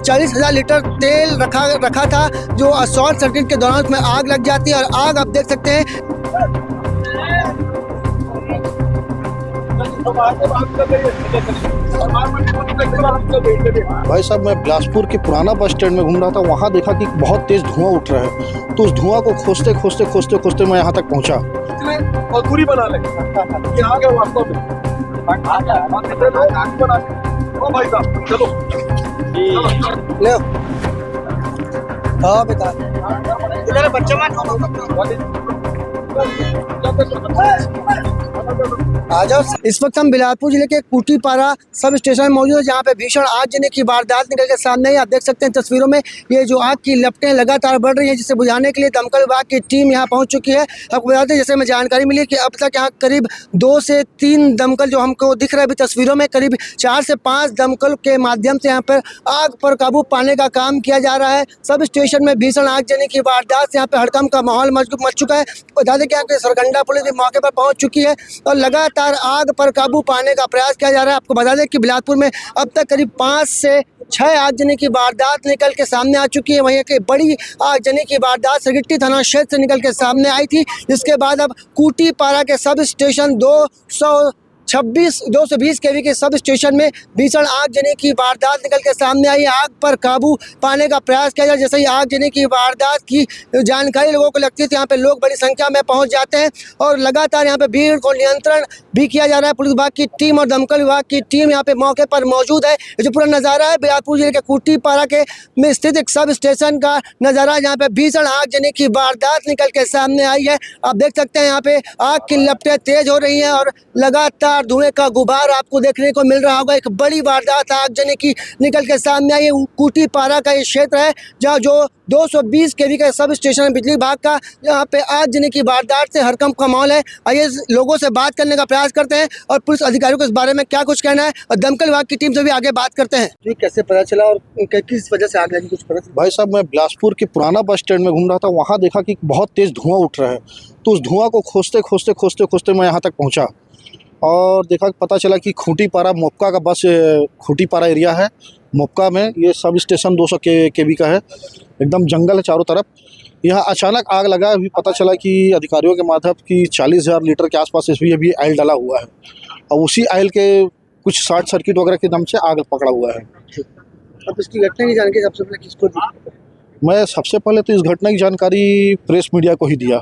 40,000 litre तेल रखा था, जो शॉर्ट सर्किट के दौरान उसमें आग लग जाती है। और आग आप देख सकते हैं। भाई साहब, मैं बिलासपुर के पुराना बस स्टैंड में घूम रहा था, वहाँ देखा कि बहुत तेज धुआं उठ रहा है। तो उस धुआं को खोजते खोजते खोजते खोजते मैं यहाँ तक पहुँचा। और पूरी बना ले ये आ गया वास्तव में। ओ भाई साहब चलो ले हाँ बेटा इधर बच्चे आ जाओ। इस वक्त हम बिलासपुर जिले के कूटीपारा सब स्टेशन में मौजूद है, जहाँ पे भीषण आगजनी की वारदात निकल के सामने आई। आप देख सकते हैं तस्वीरों में ये जो आग की लपटें लगातार बढ़ रही हैं, जिसे बुझाने के लिए दमकल विभाग की टीम यहाँ पहुँच चुकी है। आपको बताते हैं, जैसे हमें जानकारी मिली कि अब तक यहाँ करीब 2 से 3 दमकल जो हमको दिख रहा है अभी तस्वीरों में, करीब 4 से 5 दमकल के माध्यम से यहाँ पर आग पर काबू पाने का काम किया जा रहा है। सब स्टेशन में भीषण आगजनी की वारदात से यहाँ पे हड़कंप का माहौल मच चुका है। बता दें कि यहाँ पे सरकंडा पुलिस भी मौके पर पहुँच चुकी है और लगातार आग पर काबू पाने का प्रयास किया जा रहा है। आपको बता दें कि बिलासपुर में अब तक करीब 5 से 6 आगजनी की वारदात निकल के सामने आ चुकी है। वहीं एक बड़ी आगजनी की वारदात सिरगिट्टी थाना क्षेत्र से निकल के सामने आई थी, जिसके बाद अब कूटीपारा के सब स्टेशन 220 केवी के सब स्टेशन में भीषण आगजनी की वारदात निकल के सामने आई। आग पर काबू पाने का प्रयास किया जाए। जैसे ही आगजनी की वारदात की जानकारी लोगों को लगती है, तो यहाँ पे लोग बड़ी संख्या में पहुंच जाते हैं और लगातार यहाँ पे भीड़ को नियंत्रण भी किया जा रहा है। पुलिस विभाग की टीम और दमकल विभाग की टीम यहाँ पे मौके पर मौजूद है। ये जो पूरा नज़ारा है बिलासपुर जिले के कूटीपारा के में स्थित एक सब स्टेशन का नज़ारा, जहाँ पे भीषण आगजनी की वारदात निकल के सामने आई है। आप देख सकते हैं यहाँ पे आग की लपटें तेज हो रही हैं और लगातार धुएं का गुबार आपको देखने को मिल रहा होगा। एक बड़ी वारदात आगजनी की निकल के सामने आई है। कूटीपारा का ये क्षेत्र है जहाँ जो 220 केवी का सब स्टेशन बिजली विभाग का, यहाँ पे आगजनी की वारदात से हड़कंप का माहौल है। आइए लोगों से बात करने का प्रयास करते हैं और पुलिस अधिकारियों को इस बारे में क्या कुछ कहना है और दमकल विभाग की टीम से भी आगे बात करते हैं। तो कैसे पता चला और किस वजह से आग लगी, कुछ पता? भाई साहब, मैं बिलासपुर के पुराना बस स्टैंड में घूम रहा था, वहाँ देखा कि बहुत तेज धुआं उठ रहा है। तो उस धुआं को खोजते खोजते खोजते खोजते मैं यहाँ तक पहुँचा और देखा, पता चला कि खूंटीपारा मोपका का बस खूंटीपारा एरिया है। मोपका में ये सब स्टेशन 200 केवी का है, एकदम जंगल है चारों तरफ। यहाँ अचानक आग लगा। अभी पता चला कि अधिकारियों के माध्यम कि 40,000 लीटर के आसपास इसमें अभी आयल डाला हुआ है और उसी आयल के कुछ शॉर्ट सर्किट वगैरह के दम से आग पकड़ा हुआ है। अब इसकी घटना की जानकारी सबसे पहले किसको दी? मैं सबसे पहले तो इस घटना की जानकारी प्रेस मीडिया को ही दिया।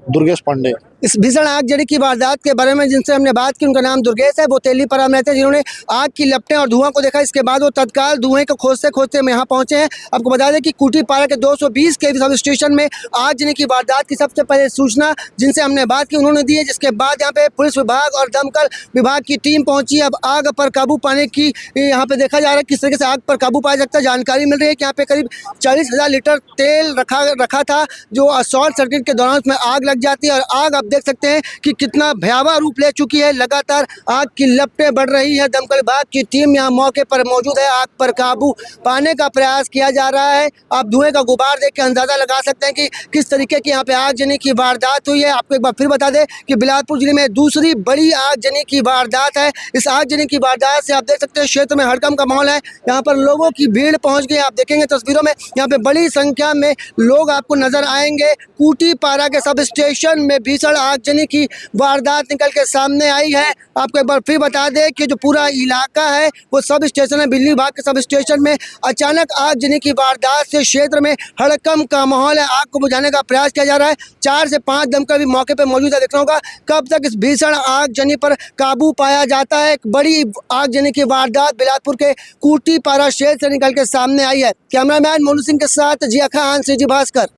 दुर्गेश पांडे। इस भीषण आगजनी की वारदात के बारे में जिनसे हमने बात की, उनका नाम दुर्गेश है। वो तेलीपारा में रहते हैं, जिन्होंने आग की लपटें और धुआं को देखा। इसके बाद वो तत्काल धुएं को खोजते खोजते हम यहाँ पहुंचे हैं। आपको बता दें कि कूटीपारा के 220 केवी सब स्टेशन में आगजनी की वारदात की सबसे पहले सूचना जिनसे हमने बात की उन्होंने दी है, जिसके बाद यहाँ पे पुलिस विभाग और दमकल विभाग की टीम पहुंची। अब आग पर काबू पाने की यहाँ पे देखा जा रहा है किस तरीके से आग पर काबू पाया सकता है। जानकारी मिल रही है कि यहाँ पे करीब 40,000 लीटर तेल रखा था, जो शॉर्ट सर्किट के दौरान उसमें आग लग जाती है। और आग आप देख सकते हैं कि कितना भयावह रूप ले चुकी है। लगातार आग की लपटें बढ़ रही है। दमकल विभाग की टीम यहाँ मौके पर मौजूद है। आग पर काबू पाने का प्रयास किया जा रहा है। आप धुएं का गुबार देख के अंदाजा लगा सकते हैं कि किस तरीके की यहाँ पे आगजनी की वारदात हुई है। आपको एक बार फिर बता दें कि बिलासपुर जिले में दूसरी बड़ी आगजनी की वारदात है। इस आगजनी की वारदात से आप देख सकते हैं क्षेत्र में हड़कंप का माहौल है। यहाँ पर लोगों की भीड़ पहुँच गई। आप देखेंगे तस्वीरों में यहाँ पे बड़ी संख्या में लोग आपको नजर आएंगे। कूटीपारा के सब स्टेशन में भीषण आगजनी की वारदात निकल के सामने आई है। आपको एक बार फिर बता दें कि जो पूरा इलाका है वो सब स्टेशन है, बिजली विभाग के सब स्टेशन में अचानक आगजनी की वारदात से क्षेत्र में हड़कंप का माहौल है। आग को बुझाने का प्रयास किया जा रहा है। 4 से 5 दमकल भी मौके पर मौजूद है। देखना होगा कब तक इस भीषण आगजनी पर काबू पाया जाता है। एक बड़ी आगजनी की वारदात बिलासपुर के कूटीपारा क्षेत्र से निकल के सामने आई है। कैमरामैन मोनू सिंह के साथ जिया खान, सीजी भास्कर।